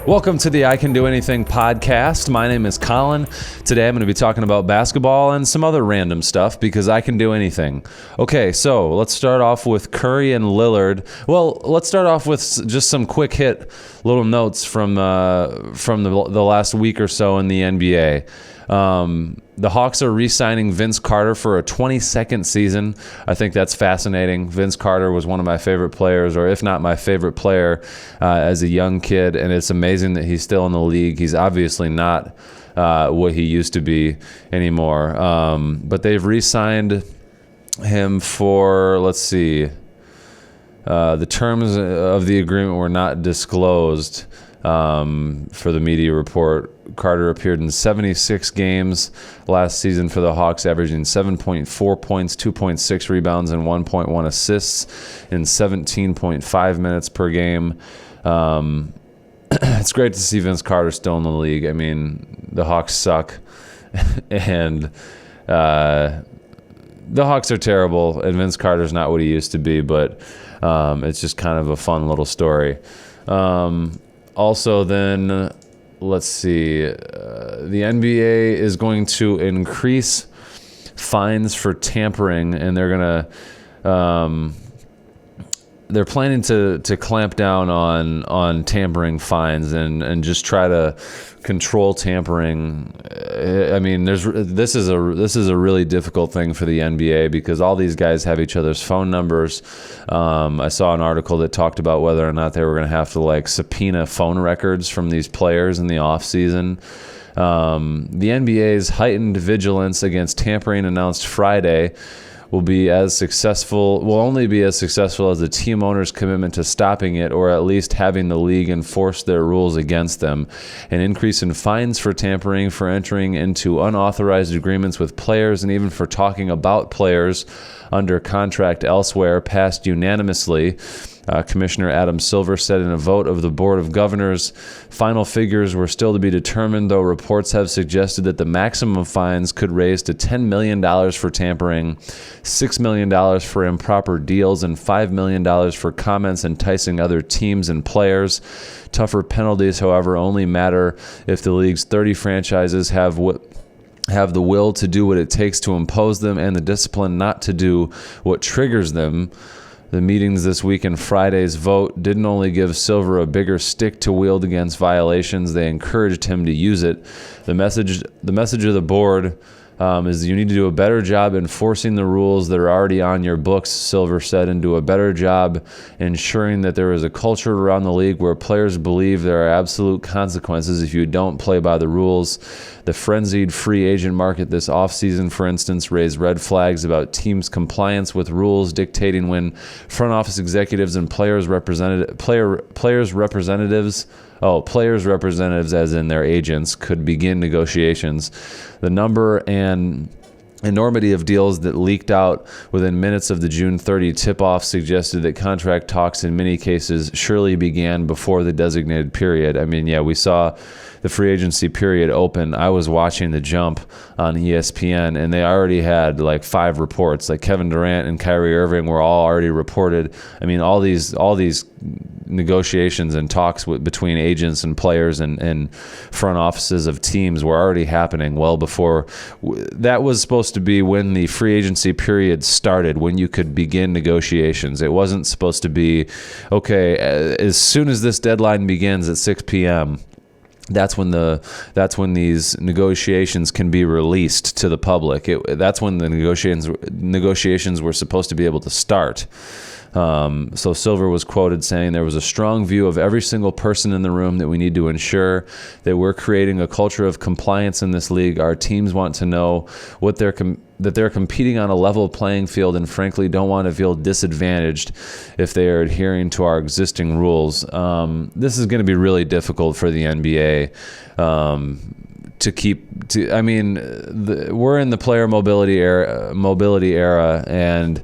Welcome to the I Can Do Anything podcast. My name is Colin. Today I'm going to be talking about basketball and some other random stuff because I can do anything. Okay, so let's start off with Curry and Lillard. Well, let's start off with just some quick hit little notes from the last week or so in the NBA. The Hawks are re-signing Vince Carter for a 22nd season. I think that's fascinating. Vince Carter was one of my favorite players, or if not my favorite player, as a young kid, and it's amazing that he's still in the league. He's obviously not what he used to be anymore. But they've re-signed him for, let's see, the terms of the agreement were not disclosed for the media report. Carter appeared in 76 games last season for the Hawks, averaging 7.4 points, 2.6 rebounds, and 1.1 assists in 17.5 minutes per game. It's great to see Vince Carter still in the league. I mean, the Hawks suck, and the Hawks are terrible, and Vince Carter's not what he used to be, but it's just kind of a fun little story. Also, then, let's see, the NBA is going to increase fines for tampering, and they're planning to clamp down on tampering fines and just try to control tampering. I mean, this is a really difficult thing for the NBA because all these guys have each other's phone numbers. I saw an article that talked about whether or not they were going to have to subpoena phone records from these players in the off season. The NBA's heightened vigilance against tampering announced Friday will only be as successful as the team owner's commitment to stopping it, or at least having the league enforce their rules against them. An increase in fines for tampering, for entering into unauthorized agreements with players, and even for talking about players under contract elsewhere passed unanimously. Commissioner Adam Silver said in a vote of the Board of Governors. Final figures were still to be determined, though reports have suggested that the maximum fines could raise to $10 million for tampering, $6 million for improper deals, and $5 million for comments enticing other teams and players. Tougher penalties, however, only matter if the league's 30 franchises have the will to do what it takes to impose them and the discipline not to do what triggers them. The meetings this week and Friday's vote didn't only give Silver a bigger stick to wield against violations, they encouraged him to use it. The message of the board is you need to do a better job enforcing the rules that are already on your books, Silver said, and do a better job ensuring that there is a culture around the league where players believe there are absolute consequences if you don't play by the rules. The frenzied free agent market this offseason, for instance, raised red flags about teams' compliance with rules dictating when front office executives and players representatives, as in their agents, could begin negotiations. The number and enormity of deals that leaked out within minutes of the June 30 tip-off suggested that contract talks in many cases surely began before the designated period. I mean, yeah, we saw the free agency period open. I was watching The Jump on ESPN, and they already had 5 reports. Kevin Durant and Kyrie Irving were all already reported. I mean, all these negotiations and talks between agents and players and front offices of teams were already happening well before. That was supposed to be when the free agency period started, when you could begin negotiations. It wasn't supposed to be, okay, as soon as this deadline begins at 6 p.m., that's when these negotiations can be released to the public. That's when the negotiations were supposed to be able to start. So Silver was quoted saying, "There was a strong view of every single person in the room that we need to ensure that we're creating a culture of compliance in this league. Our teams want to know that they're competing on a level playing field and frankly don't want to feel disadvantaged if they are adhering to our existing rules." This is going to be really difficult for the NBA. We're in the player mobility era, and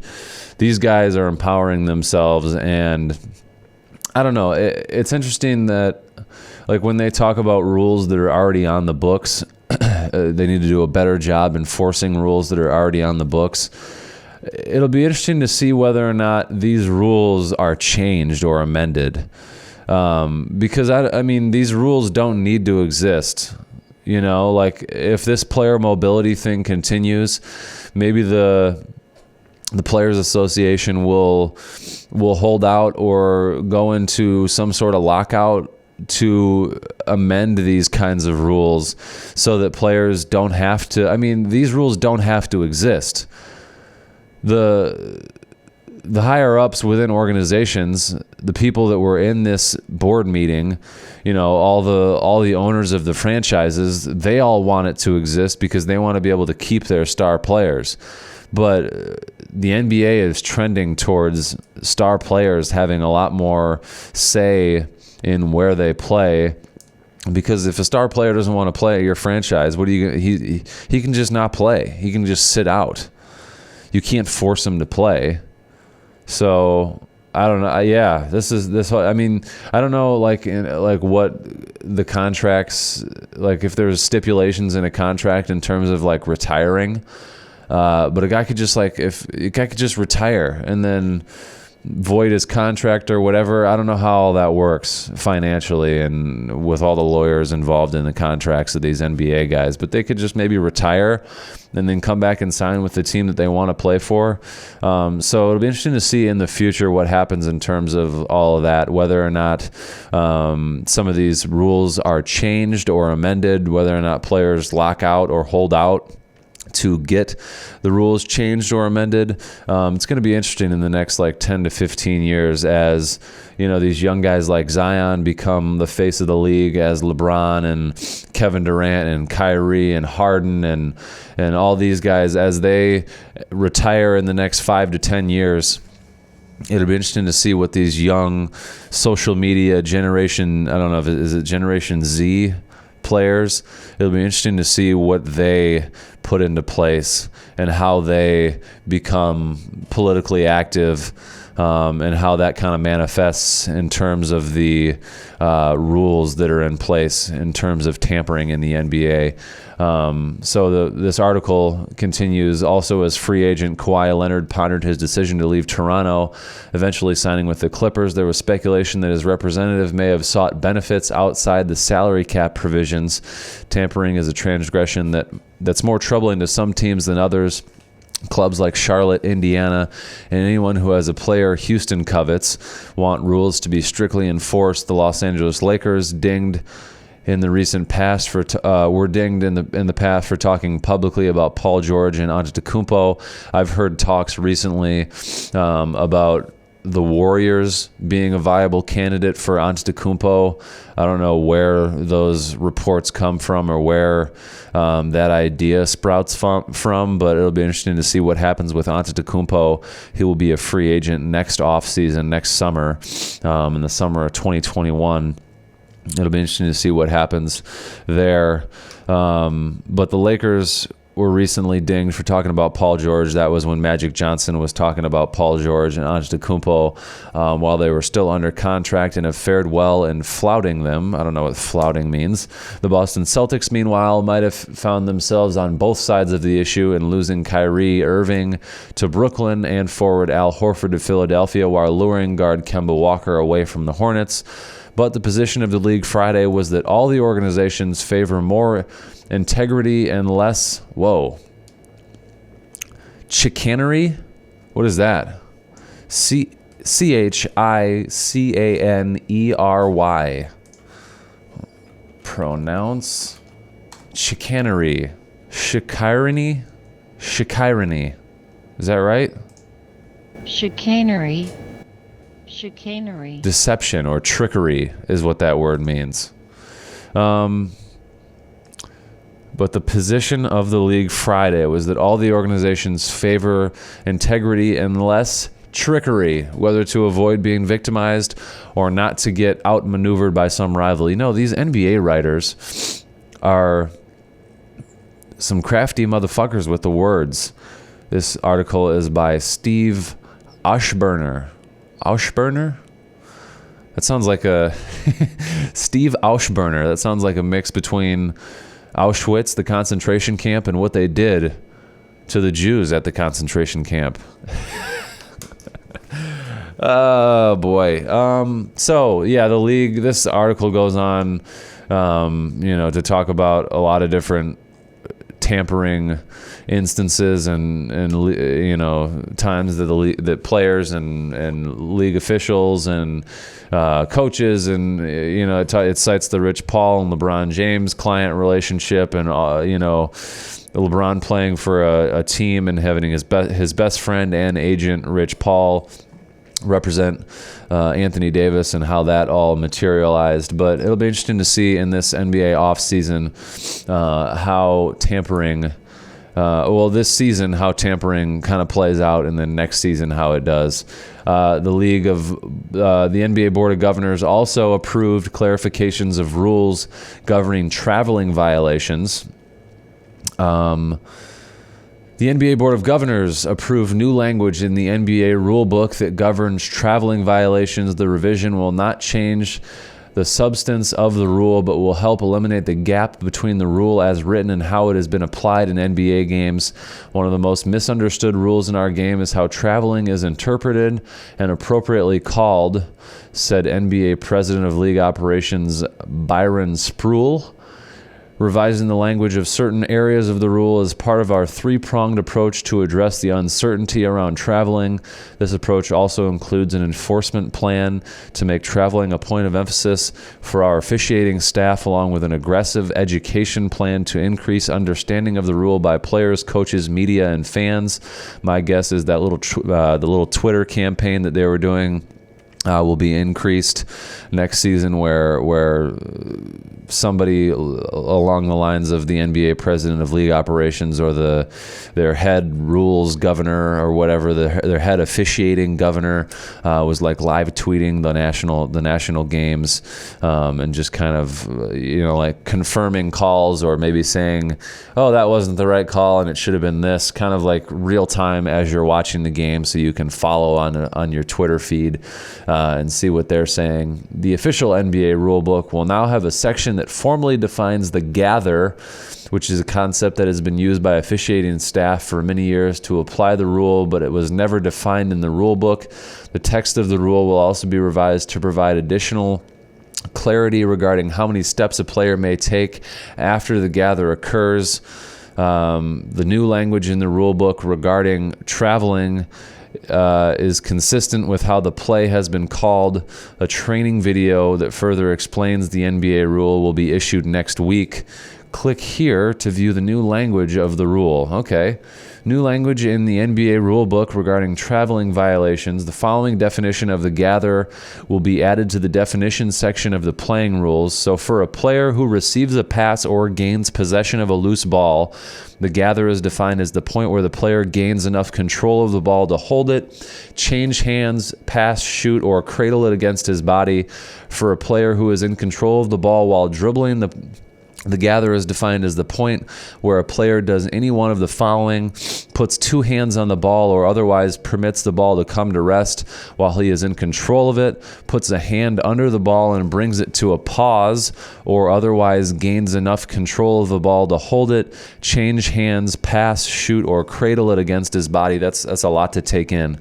these guys are empowering themselves, and I don't know. It's interesting that, when they talk about rules that are already on the books, they need to do a better job enforcing rules that are already on the books. It'll be interesting to see whether or not these rules are changed or amended. Because I mean, these rules don't need to exist. You know, like if this player mobility thing continues, maybe the Players Association will hold out or go into some sort of lockout to amend these kinds of rules so that players don't have to. I mean, these rules don't have to exist. The higher ups within organizations, the people that were in this board meeting, you know, all the owners of the franchises, they all want it to exist because they want to be able to keep their star players. But the NBA is trending towards star players having a lot more say in where they play, because if a star player doesn't want to play at your franchise, what are you? He can just not play. He can just sit out. You can't force him to play. So I don't know. Yeah, this. I mean, I don't know. Like what the contracts, like if there's stipulations in a contract in terms of like retiring. But a guy could just retire and then void his contract or whatever. I don't know how all that works financially and with all the lawyers involved in the contracts of these NBA guys, but they could just maybe retire and then come back and sign with the team that they want to play for. So it'll be interesting to see in the future what happens in terms of all of that, whether or not some of these rules are changed or amended, whether or not players lock out or hold out to get the rules changed or amended. It's going to be interesting in the next like 10 to 15 years as, you know, these young guys like Zion become the face of the league, as LeBron and Kevin Durant and Kyrie and Harden and all these guys, as they retire in the next 5 to 10 years. It'll be interesting to see what these young social media generation, I don't know, is it Generation Z players? It'll be interesting to see what they put into place and how they become politically active, and how that kind of manifests in terms of the rules that are in place in terms of tampering in the NBA. So this article continues. Also, as free agent Kawhi Leonard pondered his decision to leave Toronto, eventually signing with the Clippers, there was speculation that his representative may have sought benefits outside the salary cap provisions. Tampering is a transgression that's more troubling to some teams than others. Clubs like Charlotte, Indiana, and anyone who has a player Houston covets want rules to be strictly enforced. The Los Angeles Lakers dinged in the recent past were dinged in the past for talking publicly about Paul George and Antetokounmpo. I've heard talks recently about the Warriors being a viable candidate for Antetokounmpo. I don't know where those reports come from or where that idea sprouts from, but it'll be interesting to see what happens with Antetokounmpo. He will be a free agent next offseason, next summer, in the summer of 2021. It'll be interesting to see what happens there. But the Lakers were recently dinged for talking about Paul George. That was when Magic Johnson was talking about Paul George and Antetokounmpo while they were still under contract and have fared well in flouting them. I don't know what flouting means. The Boston Celtics, meanwhile, might have found themselves on both sides of the issue in losing Kyrie Irving to Brooklyn and forward Al Horford to Philadelphia while luring guard Kemba Walker away from the Hornets. But the position of the league Friday was that all the organizations favor more integrity and less, chicanery? What is that? Chicanery. Pronounce chicanery. Chicanery. Is that right? Chicanery. Deception or trickery is what that word means. But the position of the league Friday was that all the organizations favor integrity and less trickery, whether to avoid being victimized or not to get outmaneuvered by some rival. You know, these NBA writers are some crafty motherfuckers with the words. This article is by Steve Ashburner. That sounds like a Steve Auschburner. That sounds like a mix between Auschwitz, the concentration camp, and what they did to the Jews at the concentration camp. Oh boy. So yeah, the league. This article goes on, to talk about a lot of different tampering instances and times that that players and league officials and coaches and it cites the Rich Paul and LeBron James client relationship and LeBron playing for a team and having his best friend and agent Rich Paul represent Anthony Davis and how that all materialized. But it'll be interesting to see in this NBA offseason how tampering, this season, how tampering kind of plays out, and then next season how it does. The NBA Board of Governors also approved clarifications of rules governing traveling violations. The NBA Board of Governors approved new language in the NBA rulebook that governs traveling violations. The revision will not change the substance of the rule, but will help eliminate the gap between the rule as written and how it has been applied in NBA games. One of the most misunderstood rules in our game is how traveling is interpreted and appropriately called, said NBA President of League Operations Byron Spruill. Revising the language of certain areas of the rule is part of our three-pronged approach to address the uncertainty around traveling. This approach also includes an enforcement plan to make traveling a point of emphasis for our officiating staff, along with an aggressive education plan to increase understanding of the rule by players, coaches, media, and fans. My guess is that the little Twitter campaign that they were doing will be increased next season, where somebody along the lines of the NBA president of league operations or their head rules governor or whatever, their head officiating governor was like live tweeting the national games and just kind of like confirming calls, or maybe saying, oh, that wasn't the right call and it should have been this, kind of like real time as you're watching the game, so you can follow on your Twitter feed and see what they're saying. The official NBA rulebook will now have a section that formally defines the gather, which is a concept that has been used by officiating staff for many years to apply the rule, but it was never defined in the rulebook. The text of the rule will also be revised to provide additional clarity regarding how many steps a player may take after the gather occurs. The new language in the rulebook regarding traveling is consistent with how the play has been called. A training video that further explains the NBA rule will be issued next week. Click here to view the new language of the rule. Okay. New language in the NBA rulebook regarding traveling violations. The following definition of the gather will be added to the definition section of the playing rules. So for a player who receives a pass or gains possession of a loose ball, the gather is defined as the point where the player gains enough control of the ball to hold it, change hands, pass, shoot, or cradle it against his body. For a player who is in control of the ball while dribbling, the gather is defined as the point where a player does any one of the following: puts two hands on the ball or otherwise permits the ball to come to rest while he is in control of it, puts a hand under the ball and brings it to a pause, or otherwise gains enough control of the ball to hold it, change hands, pass, shoot, or cradle it against his body. That's a lot to take in.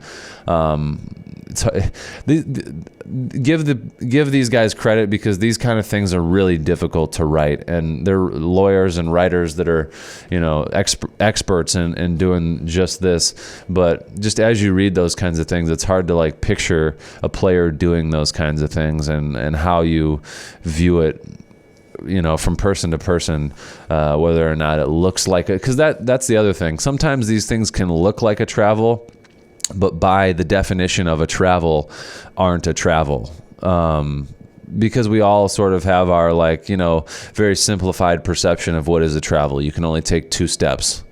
Give these guys credit, because these kind of things are really difficult to write, and they're lawyers and writers that are experts in doing just this. But just as you read those kinds of things, it's hard to like picture a player doing those kinds of things and how you view it, from person to person, whether or not it looks like it. Because that's the other thing. Sometimes these things can look like a travel, but by the definition of a travel, aren't a travel. Because we all sort of have our very simplified perception of what is a travel. You can only take 2 steps.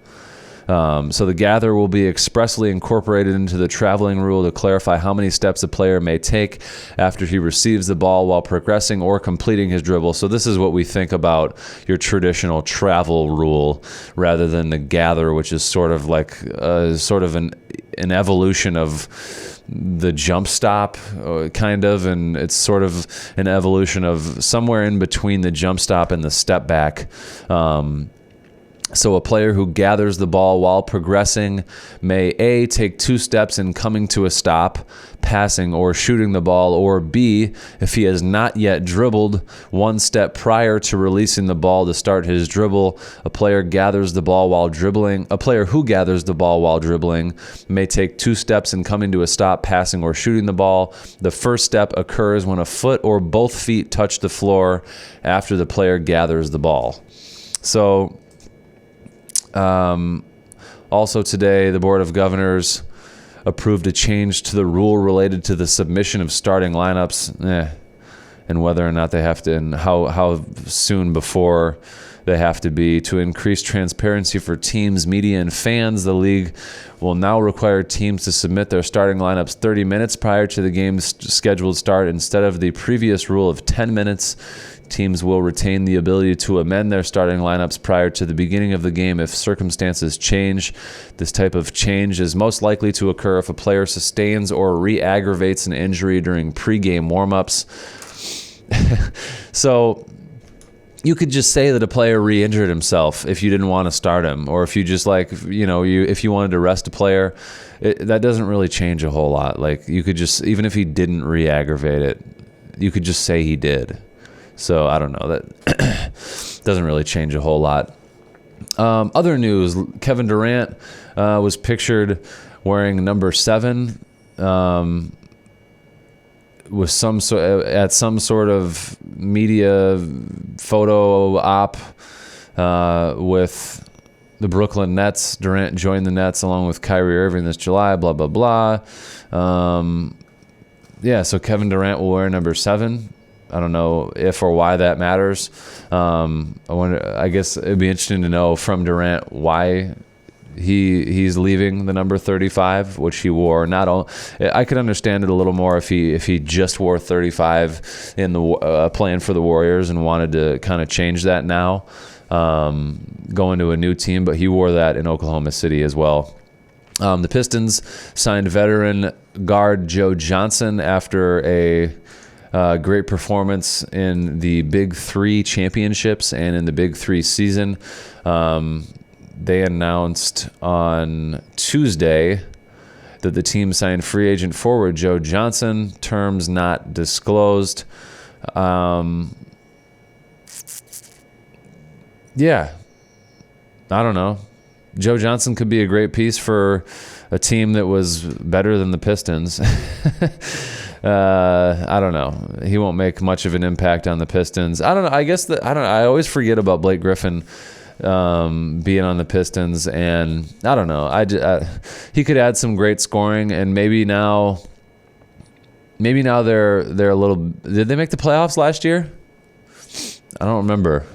So the gather will be expressly incorporated into the traveling rule to clarify how many steps a player may take after he receives the ball while progressing or completing his dribble. So this is what we think about your traditional travel rule, rather than the gather, which is sort of like an evolution of the jump stop, kind of, and it's sort of an evolution of somewhere in between the jump stop and the step back. So a player who gathers the ball while progressing may A, take 2 steps in coming to a stop, passing or shooting the ball, or B, if he has not yet dribbled, 1 step prior to releasing the ball to start his dribble. A player who gathers the ball while dribbling may take 2 steps in coming to a stop, passing or shooting the ball. The first step occurs when a foot or both feet touch the floor after the player gathers the ball. So also today, the Board of Governors approved a change to the rule related to the submission of starting lineups, and whether or not they have to, and how soon before they have to be. To increase transparency for teams, media, and fans, the league will now require teams to submit their starting lineups 30 minutes prior to the game's scheduled start instead of the previous rule of 10 minutes. Teams will retain the ability to amend their starting lineups prior to the beginning of the game if circumstances change. This type of change is most likely to occur if a player sustains or re-aggravates an injury during pregame warm-ups. So you could just say that a player re-injured himself if you didn't want to start him, or if you just if you wanted to rest a player. That doesn't really change a whole lot. Like, you could just, even if he didn't re-aggravate it, you could just say he did. So I don't know, that doesn't really change a whole lot. Other news: Kevin Durant was pictured wearing number 7 with some sort of media photo op with the Brooklyn Nets. Durant joined the Nets along with Kyrie Irving this July. Blah blah blah. So Kevin Durant will wear number 7. I don't know if or why that matters. I guess it'd be interesting to know from Durant why he's leaving the number 35, which he wore. I could understand it a little more if he just wore 35 in the playing for the Warriors and wanted to kind of change that now, going to a new team. But he wore that in Oklahoma City as well. The Pistons signed veteran guard Joe Johnson after a great performance in the Big 3 championships and in the Big 3 season. They announced on Tuesday that the team signed free agent forward Joe Johnson, terms not disclosed. I don't know. Joe Johnson could be a great piece for a team that was better than the Pistons. I don't know. He won't make much of an impact on the Pistons. I don't know. I always forget about Blake Griffin being on the Pistons, and I don't know. He could add some great scoring, and maybe now they're a little. Did they make the playoffs last year? I don't remember,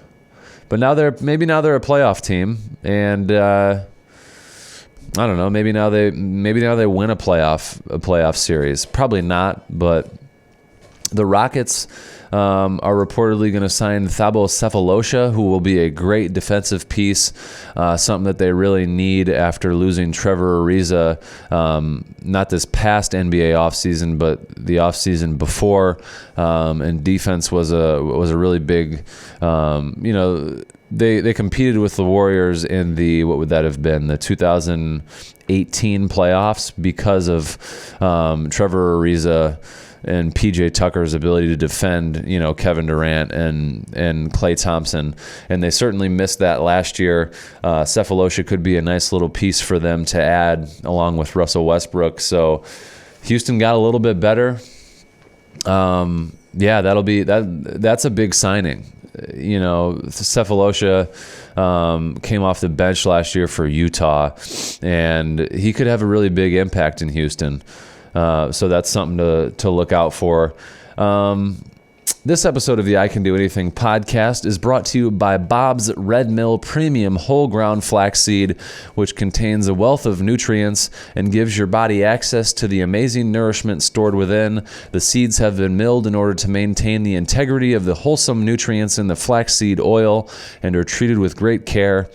but now they're a playoff team, and I don't know. Maybe now they win a playoff series. Probably not, but the Rockets are reportedly going to sign Thabo Sefolosha, who will be a great defensive piece, something that they really need after losing Trevor Ariza, not this past NBA offseason, but the offseason before. And defense was a really big, They competed with the Warriors in the, what would that have been, the 2018 playoffs because of Trevor Ariza and PJ Tucker's ability to defend, Kevin Durant and Klay Thompson. And they certainly missed that last year. Sefolosha could be a nice little piece for them to add along with Russell Westbrook. So Houston got a little bit better. That's a big signing. Sefolosha came off the bench last year for Utah, and he could have a really big impact in Houston. So that's something to look out for. This episode of the I Can Do Anything podcast is brought to you by Bob's Red Mill Premium Whole Ground Flaxseed, which contains a wealth of nutrients and gives your body access to the amazing nourishment stored within. The seeds have been milled in order to maintain the integrity of the wholesome nutrients in the flaxseed oil and are treated with great care.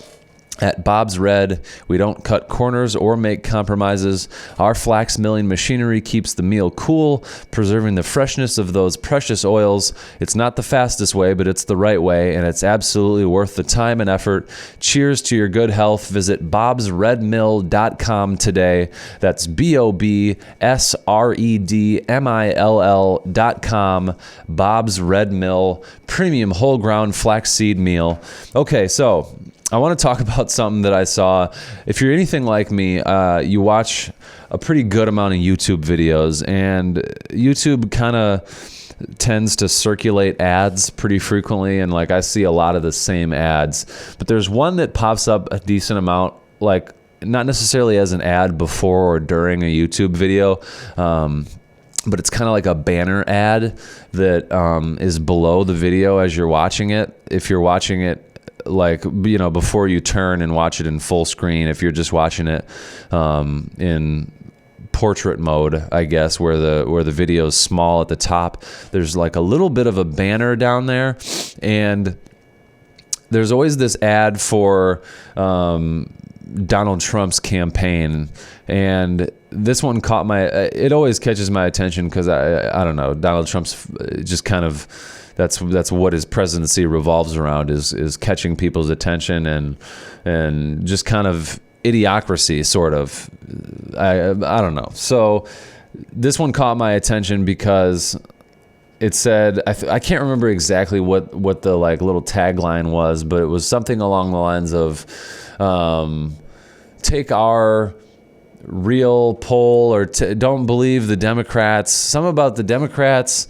At Bob's Red, we don't cut corners or make compromises. Our flax milling machinery keeps the meal cool, preserving the freshness of those precious oils. It's not the fastest way, but it's the right way, and it's absolutely worth the time and effort. Cheers to your good health. Visit bobsredmill.com today. That's BOBSREDMILL.com. Bob's Red Mill Premium Whole Ground Flaxseed Meal. Okay, so I want to talk about something that I saw. If you're anything like me, you watch a pretty good amount of YouTube videos, and YouTube kind of tends to circulate ads pretty frequently, and like I see a lot of the same ads. But there's one that pops up a decent amount, like not necessarily as an ad before or during a YouTube video, but it's kind of like a banner ad that is below the video as you're watching it. If you're watching it like, you know, before you turn and watch it in full screen, if you're just watching it in portrait mode, I guess, where the video is small at the top, there's like a little bit of a banner down there, and there's always this ad for Donald Trump's campaign, and this one caught my, it always catches my attention because I don't know, Donald Trump's just kind of, that's what his presidency revolves around, is catching people's attention and just kind of idiocracy, sort of. I don't know. So this one caught my attention because it said, I can't remember exactly what the like little tagline was, but it was something along the lines of take our real poll, or don't believe the Democrats, some about the Democrats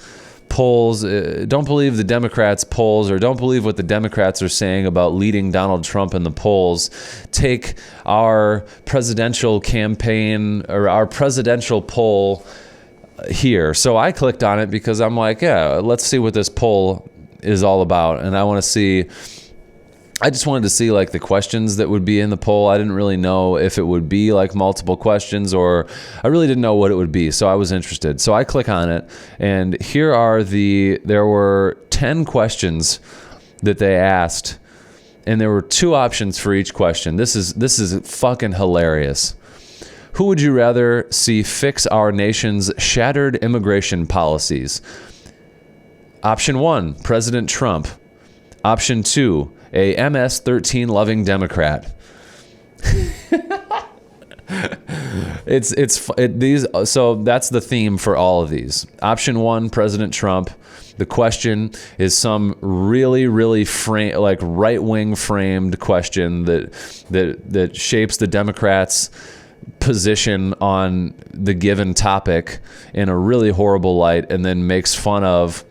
polls, don't believe the Democrats polls, or don't believe what the Democrats are saying about leading Donald Trump in the polls. Take our presidential campaign, or our presidential poll here. So I clicked on it because I'm like, yeah, let's see what this poll is all about. And I just wanted to see like the questions that would be in the poll. I didn't really know if it would be like multiple questions, or I really didn't know what it would be. So I was interested. So I click on it, and there were 10 questions that they asked, and there were 2 options for each question. This is fucking hilarious. Who would you rather see fix our nation's shattered immigration policies? Option 1, President Trump. Option 2, a MS-13 loving Democrat. So that's the theme for all of these. Option 1, President Trump. The question is some really, really right-wing framed question that shapes the Democrats' position on the given topic in a really horrible light, and then makes fun of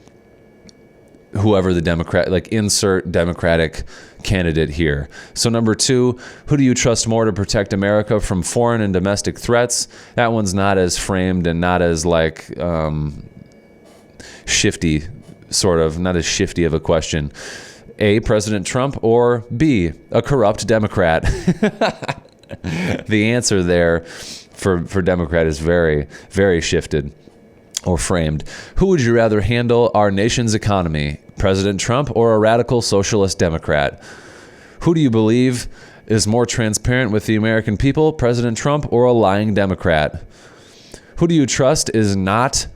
whoever the Democrat, like insert Democratic candidate here. So number 2, who do you trust more to protect America from foreign and domestic threats? That one's not as framed and not as like shifty, sort of, not as shifty of a question. A, President Trump, or B, a corrupt Democrat? The answer there for Democrat is very, very shifted or framed. Who would you rather handle our nation's economy, President Trump or a radical socialist Democrat? Who do you believe is more transparent with the American people, President Trump or a lying Democrat? Who do you trust is not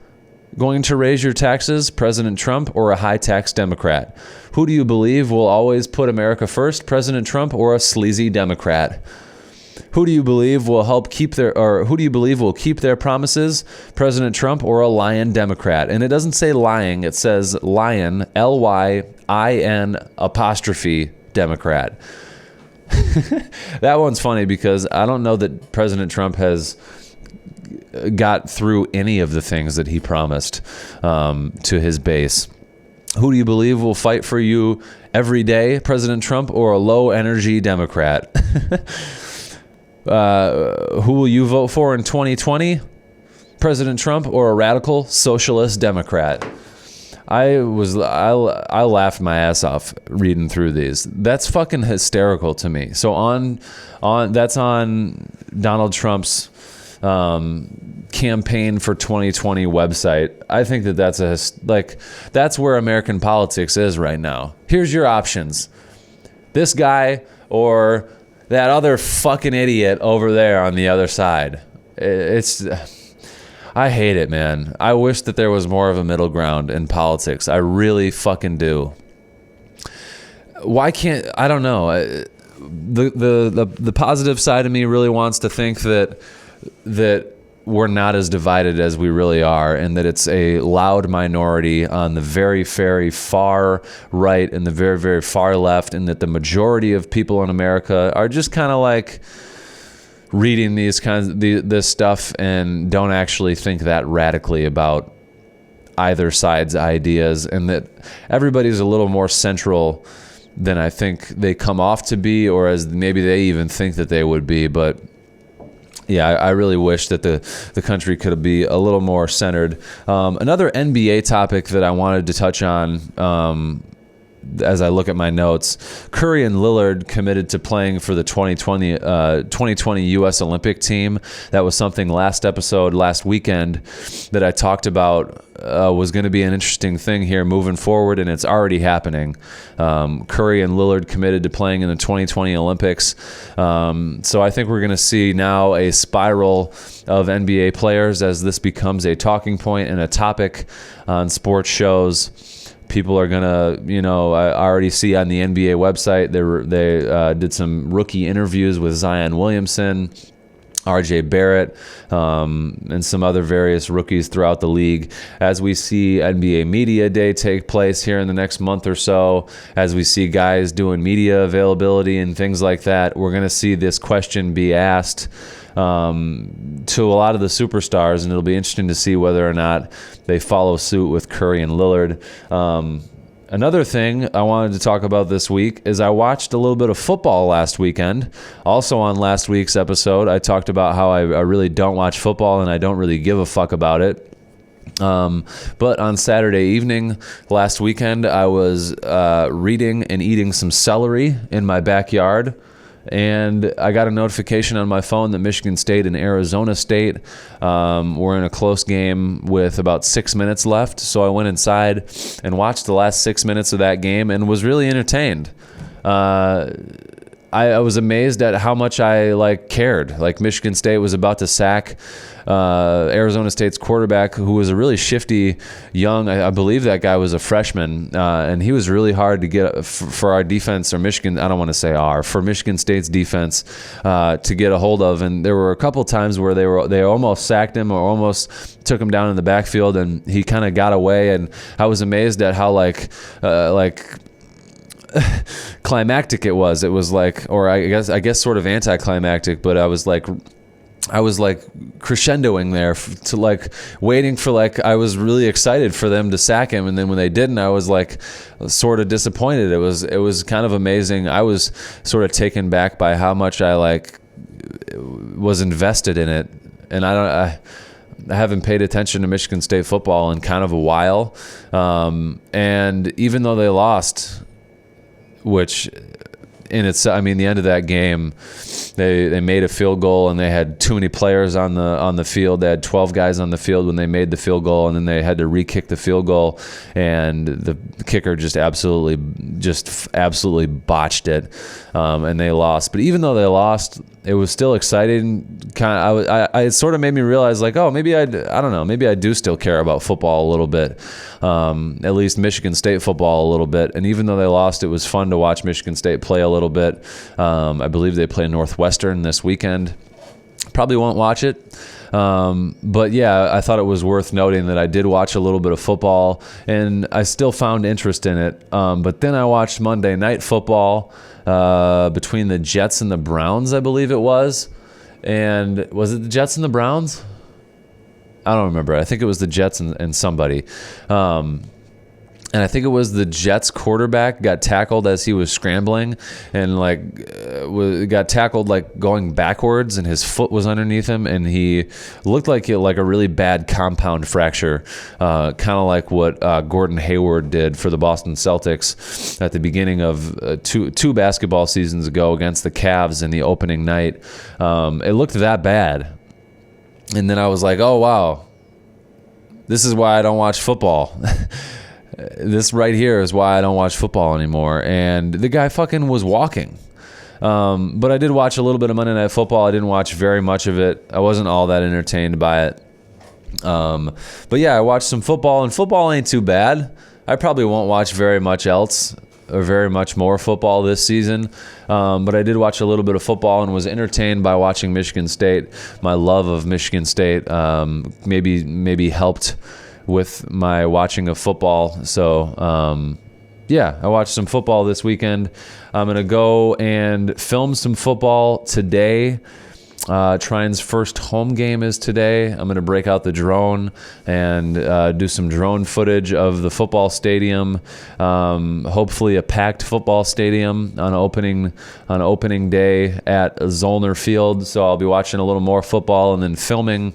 going to raise your taxes, President Trump or a high-tax Democrat? Who do you believe will always put America first, President Trump or a sleazy Democrat? Who do you believe will keep their promises, President Trump or a lying Democrat? And it doesn't say lying, it says lion, Lyin apostrophe Democrat. That one's funny because I don't know that President Trump has got through any of the things that he promised to his base. Who do you believe will fight for you every day, President Trump or a low-energy Democrat? Who will you vote for in 2020? President Trump or a radical socialist Democrat? I laughed my ass off reading through these. That's fucking hysterical to me. So that's on Donald Trump's campaign for 2020 website. I think that's where American politics is right now. Here's your options: this guy or that other fucking idiot over there on the other side. I hate it, man. I wish that there was more of a middle ground in politics. I really fucking do. Why can't, I don't know. The positive side of me really wants to think that we're not as divided as we really are, and that it's a loud minority on the very, very far right and the very, very far left, and that the majority of people in America are just kind of like reading this stuff and don't actually think that radically about either side's ideas, and that everybody's a little more central than I think they come off to be, or as maybe they even think that they would be. But yeah, I really wish that the country could be a little more centered. Another NBA topic that I wanted to touch on, as I look at my notes, Curry and Lillard committed to playing for the 2020 U.S. Olympic team. That was something last weekend that I talked about was going to be an interesting thing here moving forward, and it's already happening. Curry and Lillard committed to playing in the 2020 Olympics. So I think we're going to see now a spiral of NBA players as this becomes a talking point and a topic on sports shows. People are gonna, I already see on the NBA website they did some rookie interviews with Zion Williamson, R.J. Barrett, and some other various rookies throughout the league. As we see NBA Media Day take place here in the next month or so, as we see guys doing media availability and things like that, we're gonna see this question be asked to a lot of the superstars, and it'll be interesting to see whether or not they follow suit with Curry and Lillard. Another thing I wanted to talk about this week is I watched a little bit of football last weekend. Also on last week's episode, I talked about how I really don't watch football and I don't really give a fuck about it. But on Saturday evening last weekend, I was reading and eating some celery in my backyard, and I got a notification on my phone that Michigan State and Arizona State were in a close game with about 6 minutes left. So I went inside and watched the last 6 minutes of that game and was really entertained. I was amazed at how much I cared. Michigan State was about to sack Arizona State's quarterback, who was a really shifty young, I believe that guy was a freshman, and he was really hard to get for our defense, or Michigan, I don't want to say for Michigan State's defense to get a hold of. And there were a couple times where they almost sacked him or almost took him down in the backfield, and he kind of got away. And I was amazed at how climactic it was. It was or I guess sort of anticlimactic, but I was crescendoing there to waiting for I was really excited for them to sack him, and then when they didn't, I was sort of disappointed. It was kind of amazing. I was sort of taken back by how much I was invested in it, and I haven't paid attention to Michigan State football in kind of a while, and even though they lost, which the end of that game, they made a field goal and they had too many players on the field. They had 12 guys on the field when they made the field goal, and then they had to re-kick the field goal, and the kicker just absolutely botched it, and they lost. But even though they lost, it was still exciting. It sort of made me realize maybe I don't know, maybe I do still care about football a little bit, at least Michigan State football a little bit. And even though they lost, it was fun to watch Michigan State play a little bit. I believe they play Northwestern this weekend. Probably won't watch it. But yeah, I thought it was worth noting that I did watch a little bit of football, and I still found interest in it. But then I watched Monday Night Football between the Jets and the Browns, I believe it was. And was it the Jets and the Browns? I don't remember. I think it was the Jets and somebody. And I think it was the Jets quarterback got tackled as he was scrambling, and got tackled going backwards, and his foot was underneath him, and he looked like a really bad compound fracture, kind of like what Gordon Hayward did for the Boston Celtics at the beginning of two basketball seasons ago against the Cavs in the opening night. It looked that bad, and then I was like, oh wow, this is why I don't watch football. This right here is why I don't watch football anymore. And the guy fucking was walking. But I did watch a little bit of Monday Night Football. I didn't watch very much of it. I wasn't all that entertained by it. But yeah, I watched some football, and football ain't too bad. I probably won't watch very much else or very much more football this season. But I did watch a little bit of football and was entertained by watching Michigan State. My love of Michigan State maybe helped with my watching of football. So yeah, I watched some football this weekend. I'm going to go and film some football today. Trine's first home game is today. I'm going to break out the drone and do some drone footage of the football stadium. Hopefully a packed football stadium on opening day at Zollner Field. So I'll be watching a little more football and then filming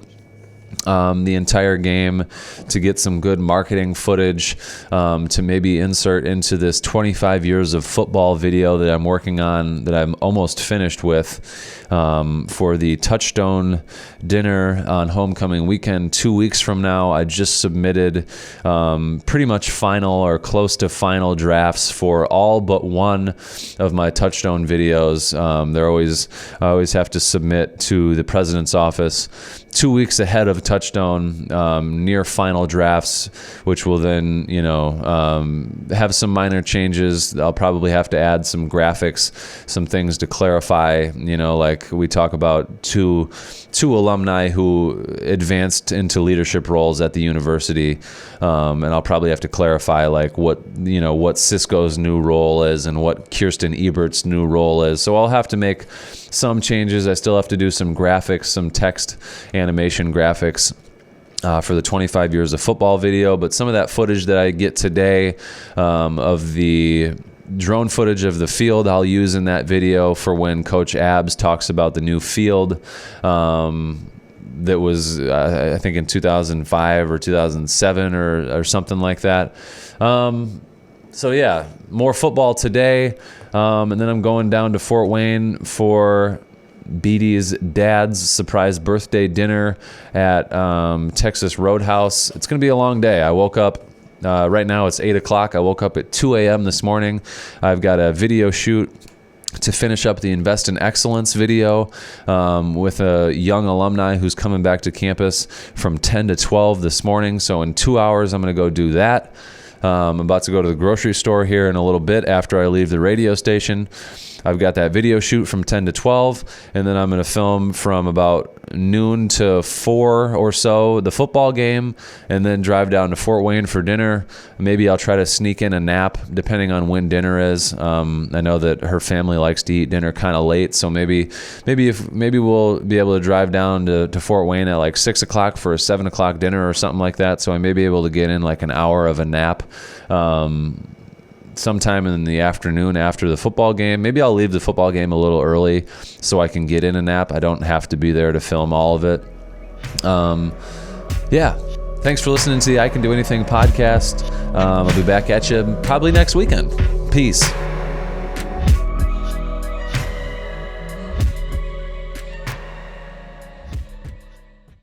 the entire game to get some good marketing footage to maybe insert into this 25 years of football video that I'm working on, that I'm almost finished with, for the Touchstone dinner on homecoming weekend 2 weeks from now. I just submitted pretty much final or close to final drafts for all but one of my Touchstone videos. I always have to submit to the president's office 2 weeks ahead of Touchstone, near final drafts, which will then, have some minor changes. I'll probably have to add some graphics, some things to clarify, like we talk about two alumni who advanced into leadership roles at the university. And I'll probably have to clarify like what Cisco's new role is and what Kirsten Ebert's new role is. So I'll have to make some changes. I still have to do some graphics, some text animation graphics for the 25 years of football video. But some of that footage that I get today of the drone footage of the field, I'll use in that video for when Coach Abs talks about the new field that was, I think, in 2005 or 2007 or something like that. So yeah, more football today. And then I'm going down to Fort Wayne for Beatty's dad's surprise birthday dinner at Texas Roadhouse. It's going to be a long day. I woke up, right now it's 8 o'clock. I woke up at 2 a.m. this morning. I've got a video shoot to finish up the Invest in Excellence video with a young alumni who's coming back to campus from 10 to 12 this morning. So in 2 hours, I'm going to go do that. I'm about to go to the grocery store here in a little bit after I leave the radio station. I've got that video shoot from 10 to 12, and then I'm going to film from about noon to 4 or so the football game, and then drive down to Fort Wayne for dinner. Maybe I'll try to sneak in a nap depending on when dinner is. I know that her family likes to eat dinner kind of late, so maybe we'll be able to drive down to Fort Wayne at like 6 o'clock for a 7 o'clock dinner or something like that, so I may be able to get in like an hour of a nap sometime in the afternoon after the football game. Maybe I'll leave the football game a little early so I can get in a nap. I don't have to be there to film all of it. Yeah. Thanks for listening to the I Can Do Anything podcast. I'll be back at you probably next weekend. Peace.